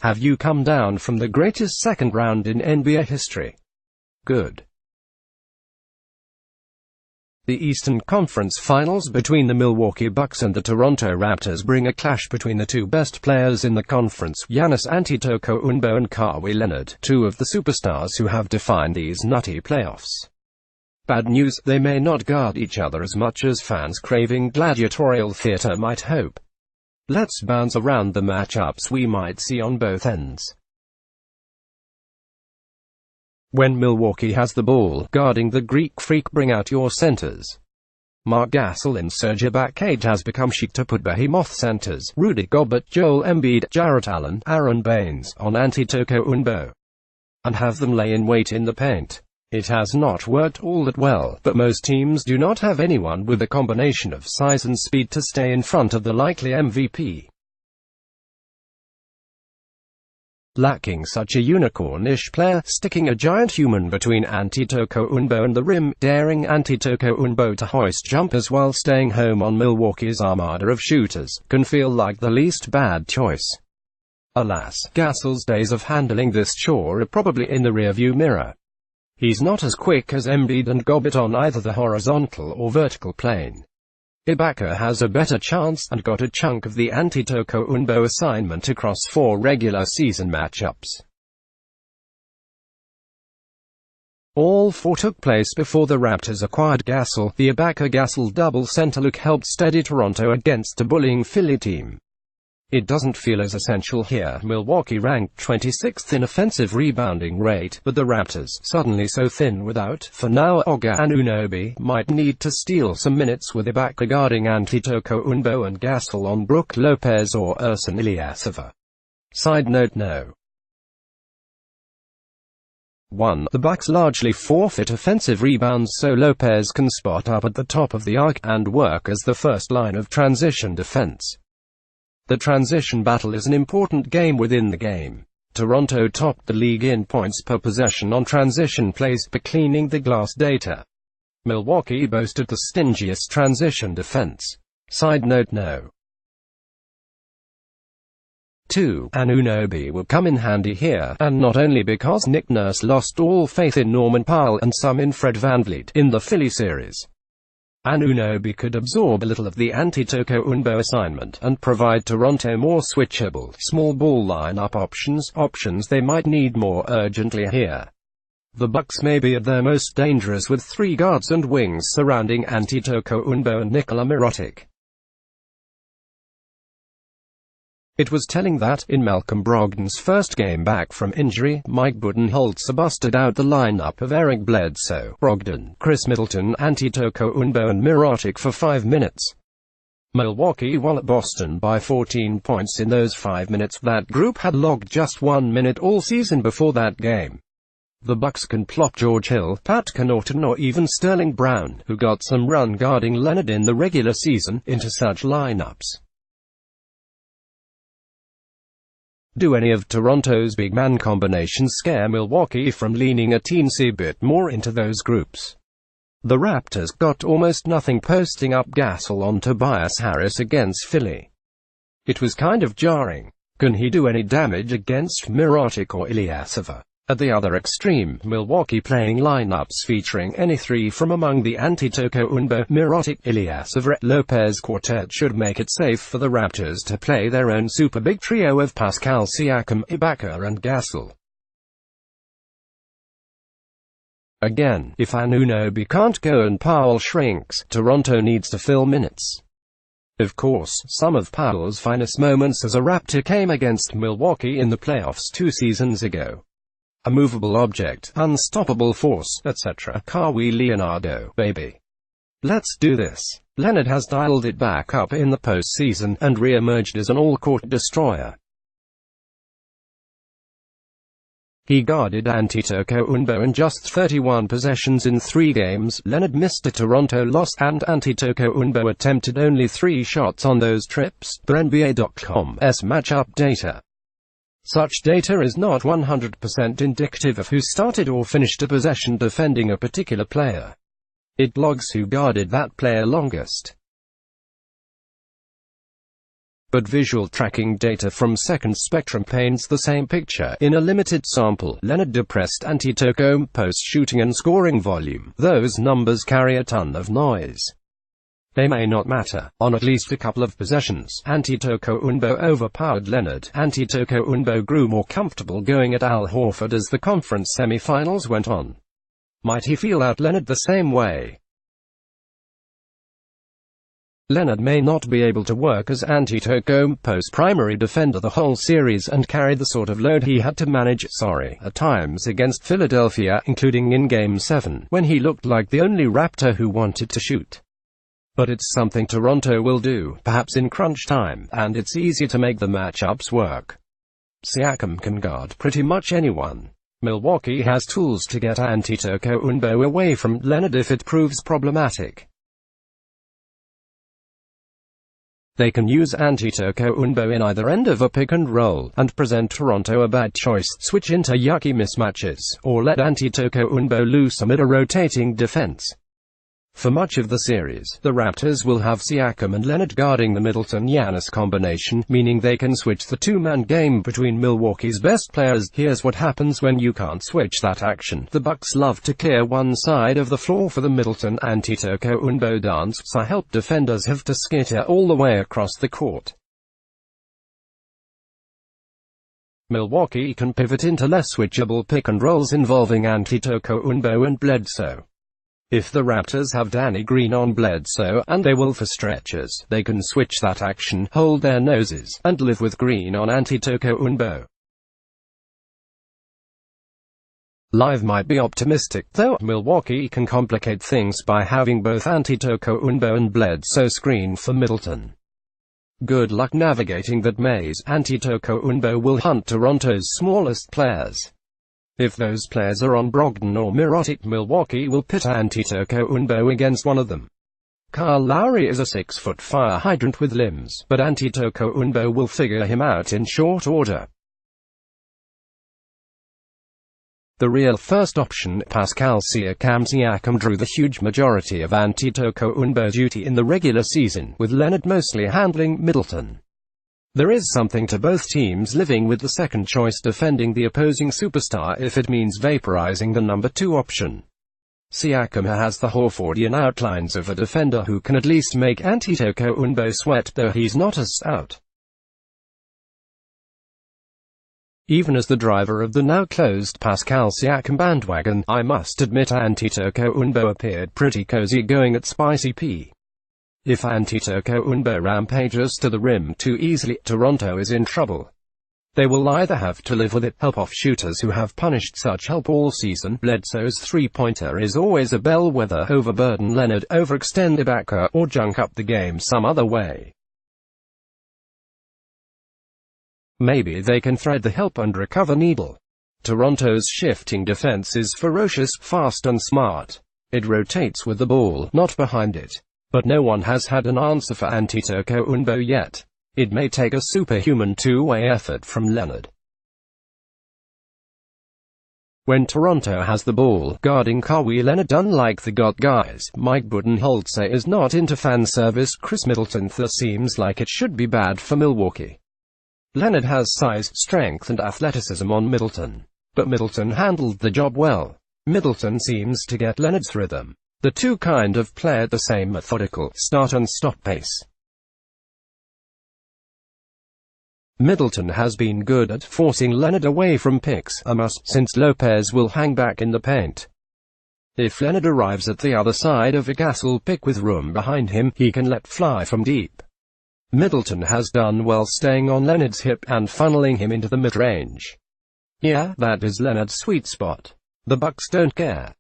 Have you come down from the greatest second round in NBA history? Good. The Eastern Conference Finals between the Milwaukee Bucks and the Toronto Raptors bring a clash between the two best players in the conference, Giannis Antetokounmpo and Kawhi Leonard, two of the superstars who have defined these nutty playoffs. Bad news, they may not guard each other as much as fans craving gladiatorial theater might hope. Let's bounce around the matchups we might see on both ends. When Milwaukee has the ball, guarding the Greek Freak, bring out your centers. Marc Gasol in Serge Ibaka has become chic to put behemoth centers, Rudy Gobert, Joel Embiid, Jarrett Allen, Aaron Baines, on Antetokounmpo, and have them lay in wait in the paint. It has not worked all that well, but most teams do not have anyone with a combination of size and speed to stay in front of the likely MVP. Lacking such a unicorn-ish player, sticking a giant human between Antetokounmpo and the rim, daring Antetokounmpo to hoist jumpers while staying home on Milwaukee's armada of shooters, can feel like the least bad choice. Alas, Gasol's days of handling this chore are probably in the rearview mirror. He's not as quick as Embiid and Gobert on either the horizontal or vertical plane. Ibaka has a better chance, and got a chunk of the Antetokounmpo assignment across 4 regular season matchups. All 4 took place before the Raptors acquired Gasol. The Ibaka-Gasol double center look helped steady Toronto against a bullying Philly team. It doesn't feel as essential here. Milwaukee ranked 26th in offensive rebounding rate, but the Raptors, suddenly so thin without, for now, Anunoby, might need to steal some minutes with Ibaka guarding Antetokounmpo and Gasol on Brook Lopez or Ersan Ilyasova. Side note: no. 1. The Bucks largely forfeit offensive rebounds so Lopez can spot up at the top of the arc, and work as the first line of transition defense. The transition battle is an important game within the game. Toronto topped the league in points per possession on transition plays per cleaning the glass data. Milwaukee boasted the stingiest transition defense. Side note: no. 2. Anunoby will come in handy here, and not only because Nick Nurse lost all faith in Norman Powell and some in Fred VanVleet in the Philly series. Anunoby could absorb a little of the Antetokounmpo assignment, and provide Toronto more switchable, small ball lineup options they might need more urgently here. The Bucks may be at their most dangerous with 3 guards and wings surrounding Antetokounmpo and Nikola Mirotic. It was telling that, in Malcolm Brogdon's first game back from injury, Mike Budenholzer busted out the lineup of Eric Bledsoe, Brogdon, Chris Middleton, Antetokounmpo and Mirotic for 5 minutes. Milwaukee won at Boston by 14 points in those 5 minutes. That group had logged just 1 minute all season before that game. The Bucks can plop George Hill, Pat Connaughton or even Sterling Brown, who got some run guarding Leonard in the regular season, into such lineups. Do any of Toronto's big man combinations scare Milwaukee from leaning a teensy bit more into those groups? The Raptors got almost nothing posting up Gasol on Tobias Harris against Philly. It was kind of jarring. Can he do any damage against Mirotic or Ilyasova? At the other extreme, Milwaukee playing lineups featuring any 3 from among the Antetokounmpo, Mirotic, Ilyasova, Lopez quartet should make it safe for the Raptors to play their own super big trio of Pascal Siakam, Ibaka and Gasol. Again, if Anunoby can't go and Powell shrinks, Toronto needs to fill minutes. Of course, some of Powell's finest moments as a Raptor came against Milwaukee in the playoffs 2 seasons ago. A movable object, unstoppable force, etc. Kawhi Leonardo, baby. Let's do this. Leonard has dialed it back up in the postseason, and re-emerged as an all-court destroyer. He guarded Antetokounmpo in just 31 possessions in 3 games. Leonard missed a Toronto loss, and Antetokounmpo attempted only 3 shots on those trips, per NBA.com's matchup data. Such data is not 100% indicative of who started or finished a possession defending a particular player. It logs who guarded that player longest. But visual tracking data from Second Spectrum paints the same picture. In a limited sample, Leonard depressed Antetokounmpo's shooting and scoring volume. Those numbers carry a ton of noise. They may not matter. On at least a couple of possessions, Antetokounmpo overpowered Leonard. Antetokounmpo grew more comfortable going at Al Horford as the conference semifinals went on. Might he feel out Leonard the same way? Leonard may not be able to work as Antetokounmpo's primary defender the whole series and carry the sort of load he had to manage, at times against Philadelphia, including in Game 7, when he looked like the only Raptor who wanted to shoot. But it's something Toronto will do, perhaps in crunch time, and it's easy to make the matchups work. Siakam can guard pretty much anyone. Milwaukee has tools to get Antetokounmpo away from Leonard if it proves problematic. They can use Antetokounmpo in either end of a pick and roll, and present Toronto a bad choice, switch into yucky mismatches, or let Antetokounmpo loose amid a rotating defense. For much of the series, the Raptors will have Siakam and Leonard guarding the Middleton-Giannis combination, meaning they can switch the two-man game between Milwaukee's best players. Here's what happens when you can't switch that action. The Bucks love to clear one side of the floor for the Middleton-Antetokounmpo dance, so help defenders have to skitter all the way across the court. Milwaukee can pivot into less switchable pick-and-rolls involving Antetokounmpo and Bledsoe. If the Raptors have Danny Green on Bledsoe, and they will for stretches, they can switch that action, hold their noses, and live with Green on Antetokounmpo. Live might be optimistic, though. Milwaukee can complicate things by having both Antetokounmpo and Bledsoe screen for Middleton. Good luck navigating that maze. Antetokounmpo will hunt Toronto's smallest players. If those players are on Brogdon or Mirotic, Milwaukee will pit Antetokounmpo against one of them. Kyle Lowry is a 6-foot fire hydrant with limbs, but Antetokounmpo will figure him out in short order. The real first option, Pascal Siakam drew the huge majority of Antetokounmpo's duty in the regular season, with Leonard mostly handling Middleton. There is something to both teams living with the second choice defending the opposing superstar if it means vaporizing the number 2 option. Siakam has the Horfordian outlines of a defender who can at least make Antetokounmpo sweat, though he's not a stout. Even as the driver of the now closed Pascal Siakam bandwagon, I must admit Antetokounmpo appeared pretty cozy going at Spicy P. If Antetokounmpo rampages to the rim too easily, Toronto is in trouble. They will either have to live with it, help off shooters who have punished such help all season. Bledsoe's three-pointer is always a bellwether, overburden Leonard, overextend Ibaka, or junk up the game some other way. Maybe they can thread the help and recover needle. Toronto's shifting defense is ferocious, fast and smart. It rotates with the ball, not behind it. But no one has had an answer for Antetokounmpo yet. It may take a superhuman two-way effort from Leonard. When Toronto has the ball, guarding Kawhi Leonard, unlike the GOAT guys, Mike Budenholzer is not into fan service. Chris Middleton seems like it should be bad for Milwaukee. Leonard has size, strength and athleticism on Middleton. But Middleton handled the job well. Middleton seems to get Leonard's rhythm. The two kind of play at the same methodical, start and stop pace. Middleton has been good at forcing Leonard away from picks, a must, since Lopez will hang back in the paint. If Leonard arrives at the other side of a Gasol pick with room behind him, he can let fly from deep. Middleton has done well staying on Leonard's hip and funneling him into the mid-range. Yeah, that is Leonard's sweet spot. The Bucks don't care.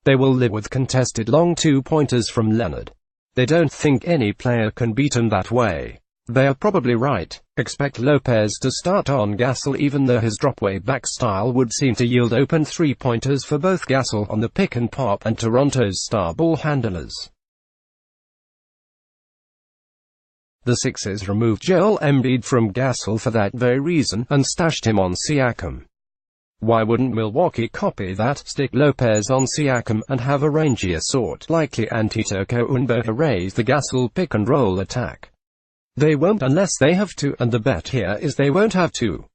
They will live with contested long two-pointers from Leonard. They don't think any player can beat him that way. They are probably right. Expect Lopez to start on Gasol, even though his drop-way back style would seem to yield open three-pointers for both Gasol on the pick and pop and Toronto's star ball handlers. The Sixers removed Joel Embiid from Gasol for that very reason, and stashed him on Siakam. Why wouldn't Milwaukee copy that, stick Lopez on Siakam, and have a rangy assault likely Antetokounmpo raise the Gasol pick-and-roll attack? They won't unless they have to, and the bet here is they won't have to.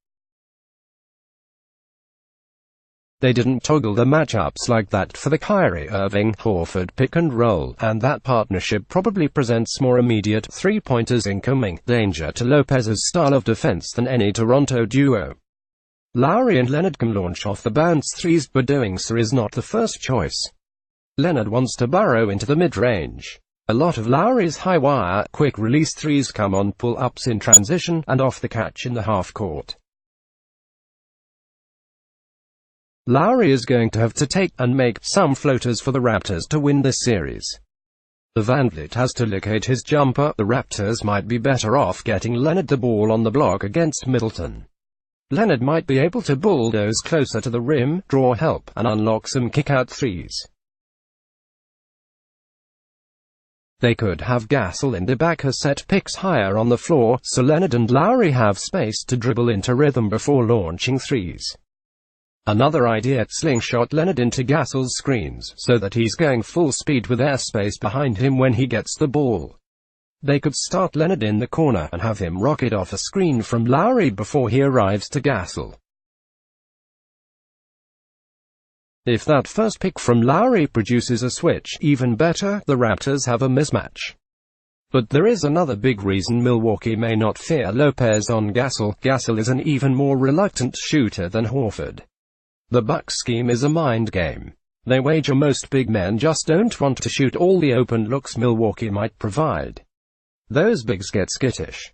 They didn't toggle the matchups like that for the Kyrie Irving-Horford pick-and-roll, and that partnership probably presents more immediate three-pointers incoming danger to Lopez's style of defense than any Toronto duo. Lowry and Leonard can launch off the bounce threes, but doing so is not the first choice. Leonard wants to burrow into the mid-range. A lot of Lowry's high-wire, quick-release threes come on pull-ups in transition, and off the catch in the half-court. Lowry is going to have to take and make some floaters for the Raptors to win this series. The VanVleet has to locate his jumper. The Raptors might be better off getting Leonard the ball on the block against Middleton. Leonard might be able to bulldoze closer to the rim, draw help, and unlock some kick-out threes. They could have Gasol and Ibaka set picks higher on the floor, so Leonard and Lowry have space to dribble into rhythm before launching threes. Another idea: slingshot Leonard into Gasol's screens, so that he's going full speed with airspace behind him when he gets the ball. They could start Leonard in the corner, and have him rocket off a screen from Lowry before he arrives to Gasol. If that first pick from Lowry produces a switch, even better, the Raptors have a mismatch. But there is another big reason Milwaukee may not fear Lopez on Gasol. Gasol is an even more reluctant shooter than Horford. The Bucks scheme is a mind game. They wager most big men just don't want to shoot all the open looks Milwaukee might provide. Those bigs get skittish.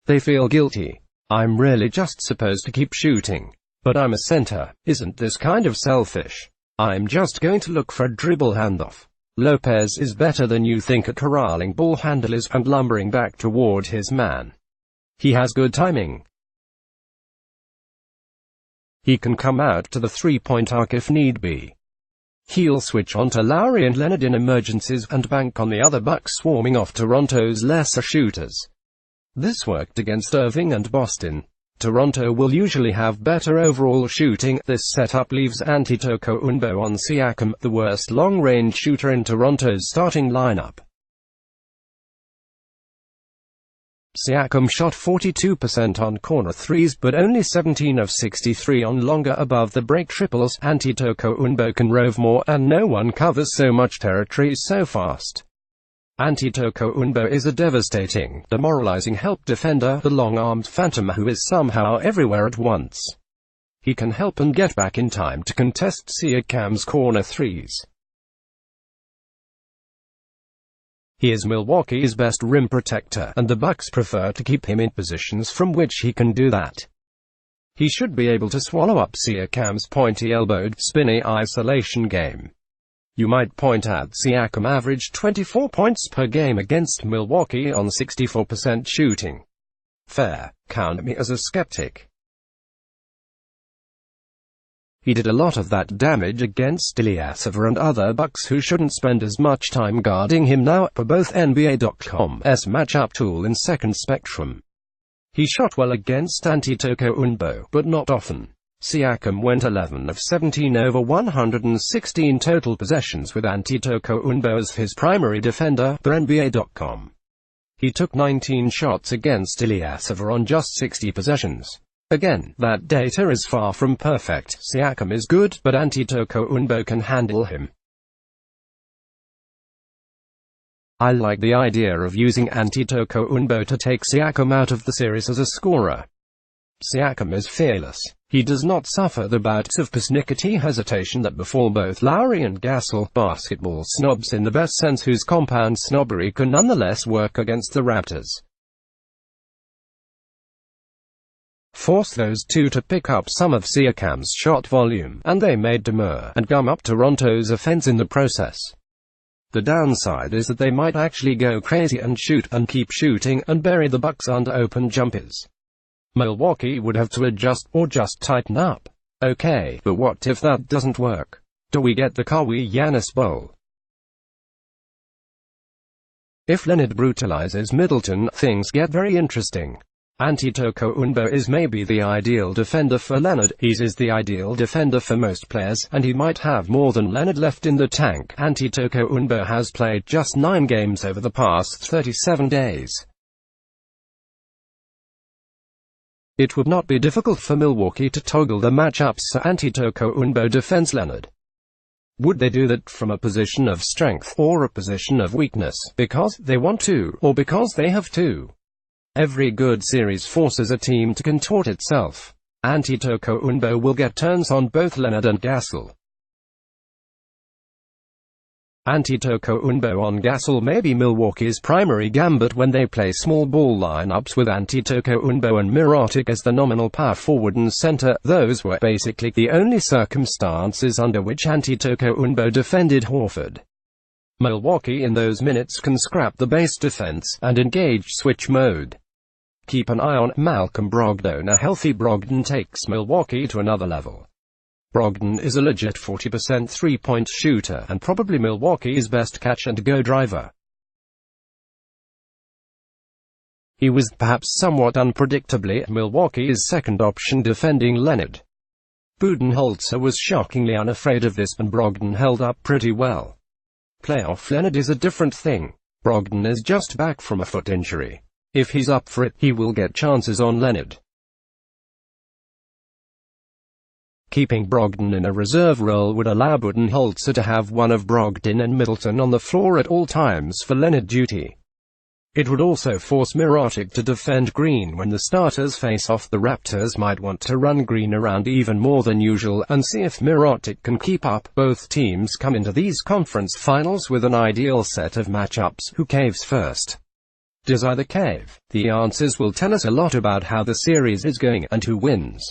They feel guilty. I'm really just supposed to keep shooting. But I'm a center. Isn't this kind of selfish? I'm just going to look for a dribble handoff. Lopez is better than you think at corralling ball handlers and lumbering back toward his man. He has good timing. He can come out to the three-point arc if need be. He'll switch onto Lowry and Leonard in emergencies, and bank on the other Bucks swarming off Toronto's lesser shooters. This worked against Irving and Boston. Toronto will usually have better overall shooting. This setup leaves Antetokounmpo on Siakam, the worst long-range shooter in Toronto's starting lineup. Siakam shot 42% on corner threes, but only 17 of 63 on longer above-the-break triples. Antetokounmpo can rove more, and no one covers so much territory so fast. Antetokounmpo is a devastating, demoralizing help defender, the long-armed phantom who is somehow everywhere at once. He can help and get back in time to contest Siakam's corner threes. He is Milwaukee's best rim protector, and the Bucks prefer to keep him in positions from which he can do that. He should be able to swallow up Siakam's pointy-elbowed, spinny isolation game. You might point out Siakam averaged 24 points per game against Milwaukee on 64% shooting. Fair. Count me as a skeptic. He did a lot of that damage against Ilyasova and other Bucks who shouldn't spend as much time guarding him now, per both NBA.com's matchup tool and Second Spectrum. He shot well against Antetokounmpo, but not often. Siakam went 11 of 17 over 116 total possessions with Antetokounmpo as his primary defender, per NBA.com. He took 19 shots against Ilyasova on just 60 possessions. Again, that data is far from perfect. Siakam is good, but Antetokounmpo can handle him. I like the idea of using Antetokounmpo to take Siakam out of the series as a scorer. Siakam is fearless. He does not suffer the bouts of persnickety hesitation that befall both Lowry and Gasol, basketball snobs in the best sense whose compound snobbery can nonetheless work against the Raptors. Force those two to pick up some of Siakam's shot volume, and they may demur and gum up Toronto's offense in the process. The downside is that they might actually go crazy and shoot and keep shooting and bury the Bucks under open jumpers. Milwaukee would have to adjust, or just tighten up. Okay, but what if that doesn't work? Do we get the Kawhi-Giannis Bowl? If Leonard brutalizes Middleton, things get very interesting. Antetokounmpo is maybe the ideal defender for Leonard. He is the ideal defender for most players, and he might have more than Leonard left in the tank. Antetokounmpo has played just 9 games over the past 37 days. It would not be difficult for Milwaukee to toggle the matchups so Antetokounmpo defends Leonard. Would they do that from a position of strength, or a position of weakness, because they want to, or because they have to? Every good series forces a team to contort itself. Antetokounmpo will get turns on both Leonard and Gasol. Antetokounmpo on Gasol may be Milwaukee's primary gambit when they play small ball lineups with Antetokounmpo and Mirotic as the nominal power forward and center. Those were basically the only circumstances under which Antetokounmpo defended Horford. Milwaukee in those minutes can scrap the base defense and engage switch mode. Keep an eye on Malcolm Brogdon. A healthy Brogdon takes Milwaukee to another level. Brogdon is a legit 40% three-point shooter, and probably Milwaukee's best catch-and-go driver. He was, perhaps somewhat unpredictably, Milwaukee's second option defending Leonard. Budenholzer was shockingly unafraid of this, and Brogdon held up pretty well. Playoff Leonard is a different thing. Brogdon is just back from a foot injury. If he's up for it, he will get chances on Leonard. Keeping Brogdon in a reserve role would allow Budenholzer to have one of Brogdon and Middleton on the floor at all times for Leonard duty. It would also force Mirotic to defend Green when the starters face off. The Raptors might want to run Green around even more than usual, and see if Mirotic can keep up. Both teams come into these conference finals with an ideal set of matchups. Who caves first? Does either cave? The answers will tell us a lot about how the series is going, and who wins.